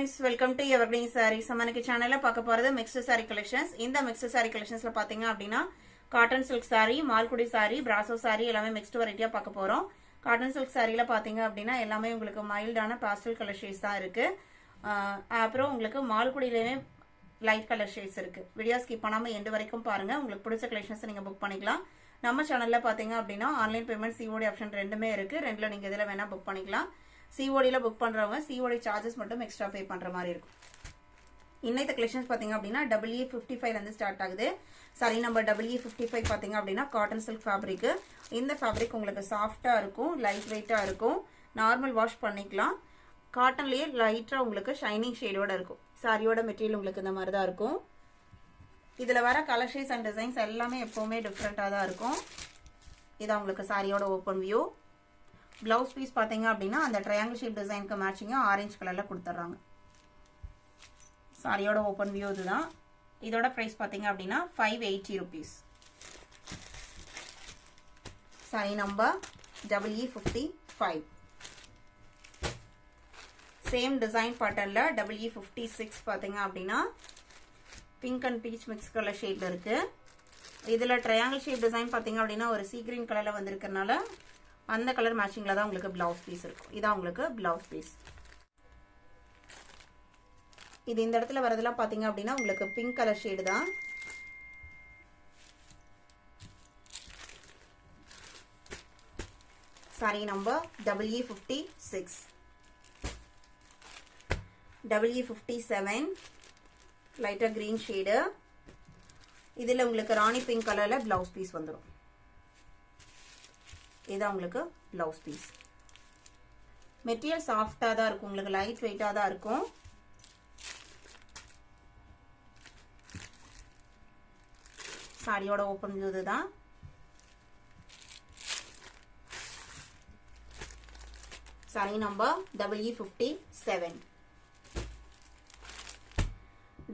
friends, welcome to Evergreen Sarees. நம்ம சேனல்ல பார்க்க போறது mixed saree collections. இந்த mixed saree collectionsல பாத்தீங்க அப்படினா cotton silk saree, Malgudi saree, brasso saree எல்லாமே mixed variety பார்க்க போறோம். cotton silk sareeல பாத்தீங்க அப்படினா எல்லாமே உங்களுக்கு மைல்டான pastel color shades தான் இருக்கு. அப்புறம் உங்களுக்கு மால்குடியிலேயே light color shades இருக்கு. வீடியோ ஸ்கிப் பண்ணாம எண்ட் வரைக்கும் பாருங்க. உங்களுக்கு பிடிச்ச collections நீங்க புக் பண்ணிக்கலாம். நம்ம சேனல்ல பாத்தீங்க அப்படினா ஆன்லைன் பேமெண்ட் COD ஆப்ஷன் ரெண்டுமே இருக்கு. ரெண்டுல நீங்க எதுல வேணா புக் பண்ணிக்கலாம். COD ல புக் பண்றவங்க COD சார்ஜஸ் மட்டும் எக்ஸ்ட்ரா பே பண்ற மாதிரி இருக்கும். இன்னைக்கு கலெக்ஷன்ஸ் பாத்தீங்க அப்படினா EE55 ல இருந்து ஸ்டார்ட் ஆகுது. சாரி நம்பர் EE55 பாத்தீங்க அப்படினா காட்டன் சில்க் ஃபேப்ரிக். இந்த ஃபேப்ரிக் உங்களுக்கு சாஃப்ட்டா இருக்கும், லைட் வெயிட்டா இருக்கும். நார்மல் வாஷ் பண்ணிக்கலாம். காட்டன்லயே லைட்டா உங்களுக்கு ஷைனிங் ஷேடோட இருக்கும். சாரியோட மெட்டீரியல் உங்களுக்கு இந்த மாதிரி தான் இருக்கும். இதுல வர கலர் ஷேட்ஸ் அண்ட் டிசைன்ஸ் எல்லாமே எப்பவுமே டிஃபரெண்டா தான் இருக்கும். இது உங்களுக்கு சாரியோட ஓபன் வியூ. Blouse piece பாத்தீங்க அப்படினா அந்த triangle shape டிசைனுக்கு மேட்சிங்கா ஆரஞ்சு கலர்ல கொடுத்துறாங்க. சாரியோட ஓபன் வியூ இதுதான். இதோட பிரைஸ் பாத்தீங்க அப்படினா 580 rupees. Sari number EE55. Same design பேட்டர்ன்ல EE56 பாத்தீங்க அப்படினா pink and peach mix colour ஷேட்ல இருக்கு. இதுல triangle shape டிசைன் பாத்தீங்க அப்படினா ஒரு sea green கலர்ல வந்திருக்கனால அந்த கலர் மேட்சிங்ல தான் உங்களுக்கு blouse piece இருக்கும். இதான் உங்களுக்கு blouse piece. இது இந்த இடத்துல வரதெல்லாம் பாத்தீங்க அப்படினா உங்களுக்கு பிங்க் கலர் ஷேட் தான். Sorry number EE56. EE57 லைட்டா கிரீன் ஷேட். இதுல உங்களுக்கு ராணி பிங்க் கலர்ல blouse piece வந்துரும். இதான் உங்களுக்கு blouse piece. மெட்டீரியல் சாஃப்ட்டா தான் இருக்கும், உங்களுக்கு லைட் வெயிட்டா தான் இருக்கும். சாரியோட ஓபன் வியூ இதுதான். Sorry number EE57.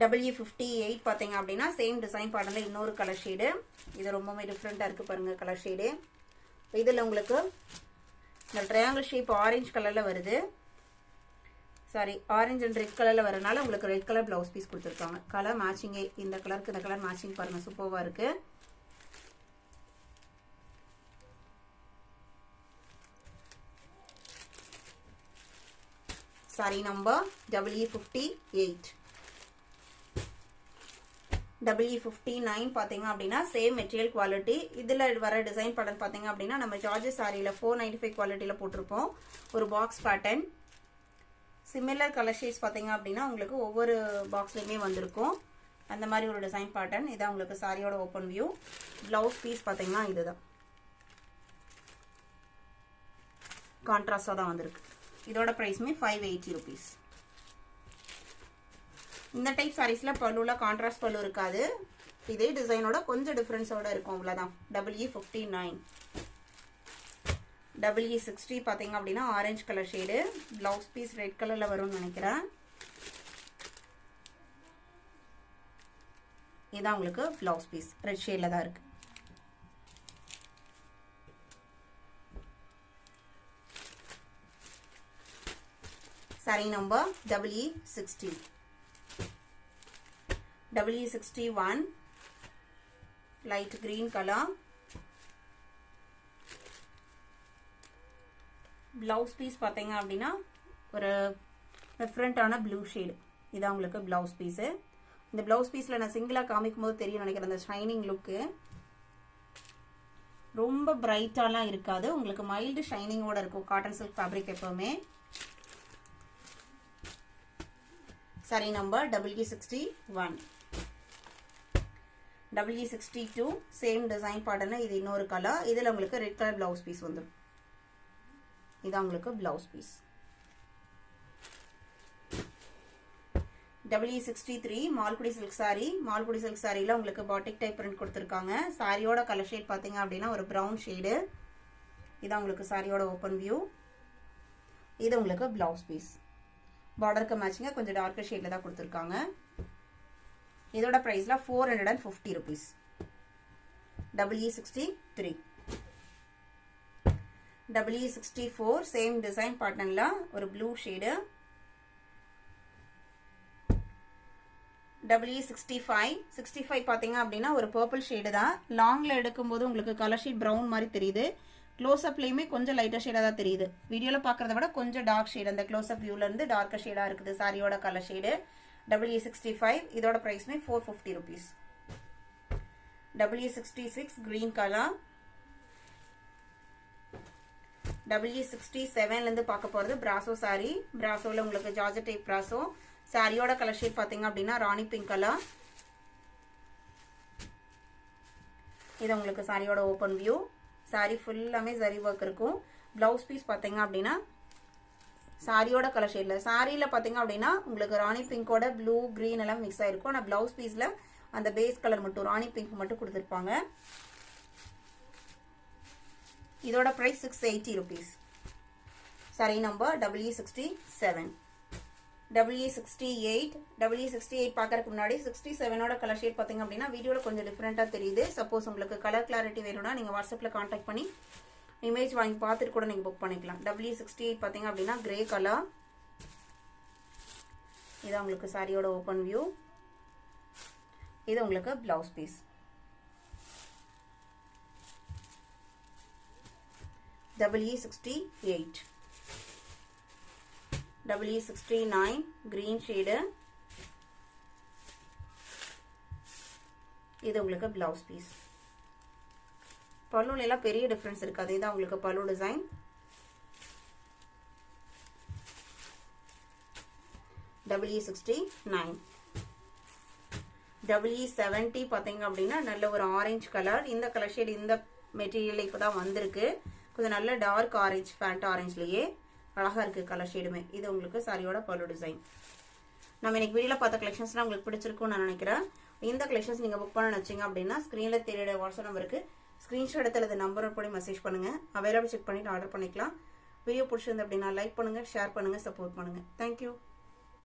EE58 பாத்தீங்க அப்படின்னா சேம் டிசைன் பேட்டர்ன்ல இன்னொரு கலர் ஷேடு. இது ரொம்பவே டிஃபரெண்டா இருக்கு பாருங்க கலர் ஷேடு. இதுல உங்களுக்கு இந்த ட்ரையாங்கிள் ஷேப் ஆரஞ்சு கலர்ல வருது. சாரி ஆரஞ்சு அண்ட் ரெட் கலர்ல வரனால உங்களுக்கு ரெட் கலர் பிளவுஸ் பீஸ் கொடுத்துருக்காங்க. கலர் மேட்சிங் இந்த கலருக்கு இந்த கலர் மேட்சிங் பாருங்க சூப்பர்வா இருக்கு. Sorry number EE58. EE59 பாத்தீங்க அப்படின்னா சேம் மெட்டீரியல் குவாலிட்டி. இதுல வர டிசைன் பேட்டர்ன் பாத்தீங்க அப்படின்னா நம்ம ஜார்ஜஸ் சாரியில 495 குவாலிட்டியில போட்டிருப்போம். ஒரு box pattern. Similar colour shades பாத்தீங்க அப்படின்னா உங்களுக்கு ஒவ்வொரு பாக்ஸ்லயுமே வந்திருக்கும். அந்த மாதிரி ஒரு டிசைன் பேட்டர்ன். இதான் உங்களுக்கு சாரியோட ஓபன் வியூ. பிளவுஸ் பீஸ் பாத்தீங்கன்னா இதுதான். கான்ட்ராஸ்டா தான் வந்திருக்கு. இதோட பிரைஸ்மே 580 rupees. இந்த டைப் சாரீஸ்ல பல்லுல கான்ட்ராஸ்ட் பல்லு இருக்காது. இதே டிசைனோட கொஞ்சம் டிஃபரன்ஸோட இருக்கும் அவ்வளவுதான். EE59. EE60 பாத்தீங்க அப்படின்னா orange colour shade. Blouse piece red கலர்ல வரும்னு நினைக்கிறேன். இதான் உங்களுக்கு பிளவுஸ் பீஸ் ரெட் ஷேட்ல தான் இருக்கு. Sorry number EE60. EE61 light green color. blouse piece பாத்தீங்க அப்படின்னா ஒரு டிஃபரெண்டான ப்ளூ ஷேட். இதான் உங்களுக்கு blouse piece. இந்த blouse pieceல நான் சிங்கிளா காமிக்கும் போது தெரியும் நினைக்கிறேன். அந்த ஷைனிங் லுக் ரொம்ப பிரைட்டாலாம் இருக்காது, உங்களுக்கு மைல்டு ஷைனிங்கோட இருக்கும் காட்டன் சில்க் ஃபேப்ரிக் எப்பவுமே. Sari number EE61. EE62 same design பேட்டர்ன்ல இது இன்னொரு கலர். இதுல உங்களுக்கு ரெட் கலர் பிளவுஸ் பீஸ் வந்துரும். இதான் உங்களுக்கு blouse piece. EE63 Malgudi silk sari. Malgudi silk சாரில உங்களுக்கு பாட்டிக் டைப் பிரிண்ட் கொடுத்திருக்காங்க. சாரியோட கலர் ஷேட் பாத்தீங்க அப்படின்னா ஒரு பிரவுன் ஷேடு. இதான் உங்களுக்கு சாரியோட ஓபன் வியூ. இது உங்களுக்கு பிளவுஸ் பீஸ். பார்டருக்கு மேட்சிங்கா கொஞ்சம் டார்க்கர் ஷேட்ல தான் கொடுத்திருக்காங்க. இதோட பிரைஸ்ல 450 rupees. EE63. EE64 same design பேட்டர்ன்ல ஒரு ப்ளூ ஷேடு. 65 பாத்தீங்க அப்படின்னா ஒரு பர்பிள் ஷேடு தான். லாங்ல எடுக்கும்போது உங்களுக்கு கலர் ஷீட் பிரவுன் மாதிரி தெரியுது. க்ளோஸ் அப்லயுமே கொஞ்சம் லைட்டர் ஷேடா தான் தெரியுது. வீடியோல பாக்குறத விட கொஞ்சம் டார்க் ஷேட், அந்த க்ளோஸ் அப் வியூல இருந்து டார்க்கர் ஷேடா இருக்குது சாரியோட கலர் ஷேடு. EE65 இதோட பிரைஸ்மே 450 rupees. EE66 green colour. EE67 இருந்து பார்க்க போறது பிராசோ சாரி. பிராசோல உங்களுக்கு ஜார்ஜெட் டைப் பிராசோ. சாரியோட கலர் ஷேட் பாத்தீங்க அப்படின்னா ராணி பிங்க் கலர். இது உங்களுக்கு சாரியோட ஓபன் வியூ. சாரி ஃபுல்லாமே ஜரி ஒர்க் இருக்கும். பிளவுஸ் பீஸ் பாத்தீங்க அப்படின்னா சாரியோட கலர் ஷேட்ல, சாரியில பாத்தீங்க அப்படின்னா உங்களுக்கு ராணி பிங்கோட ப்ளூ கிரீன் எல்லாம் மிக்ஸ் ஆயிருக்கும். ஆனா பிளவுஸ் பீஸ்ல அந்த பேஸ் கலர் மட்டும் ராணி பிங்க் மட்டும் கொடுத்திருப்பாங்க. இதோட price 680 rupees. Sari number EE67. EE68 பாக்கறதுக்கு முன்னாடி 67ஓட கலர் ஷேட் பாத்தீங்க அப்படின்னா வீடியோல கொஞ்சம் டிஃபரெண்டா தெரியுது. சப்போஸ் உங்களுக்கு கலர் கிளாரிட்டி வேணும்னா நீங்க வாட்ஸ்அப்ல கான்டாக்ட் பண்ணி இமேஜ் வாங்கி பார்த்துட்டு கூட நீங்க புக் பண்ணிக்கலாம். EE68 பாத்தீங்க அப்படின்னா கிரே கலர். இது உங்களுக்கு சாரியோட ஓபன் வியூ. இது உங்களுக்கு blouse piece. EE68. EE69 green shade. இது உங்களுக்கு பிளவுஸ் பீஸ். பல்லுல எல்லாம் பெரிய டிஃபரன்ஸ் இருக்காது. இதுதான் உங்களுக்கு பல்லு டிசைன். EE69. EE70 பாத்தீங்க அப்படின்னா நல்ல ஒரு ஆரஞ்சு கலர். இந்த கலர் ஷேட் இந்த மெட்டீரியல் இப்பதான் வந்திருக்கு. கொஞ்சம் நல்ல டார்க் ஆரஞ்சு, ஃபேண்ட் ஆரஞ்சுலயே அழகா இருக்கு கலர் ஷேடுமே. இது உங்களுக்கு சாரியோட பல்லு டிசைன். நம்ம இன்னைக்கு வீடியோல பார்த்த கலெக்ஷன்ஸ்லாம் உங்களுக்கு பிடிச்சிருக்கும்னு நான் நினைக்கிறேன். இந்த கலெக்ஷன்ஸ் நீங்க புக் பண்ண நினைச்சீங்க அப்படின்னா ஸ்கிரீன்ல தெரியற வாட்ஸ்அப் நம்பருக்கு ஸ்கிரீன்ஷாட் எடுத்து நம்பர் போய் மெசேஜ் பண்ணுங்க. அவைலபிள் செக் பண்ணிட்டு ஆர்டர் பண்ணிக்கலாம். வீடியோ பிடிச்சிருந்து அப்படின்னா லைக் பண்ணுங்க, ஷேர் பண்ணுங்க, சப்போர்ட் பண்ணுங்க. தேங்க்யூ.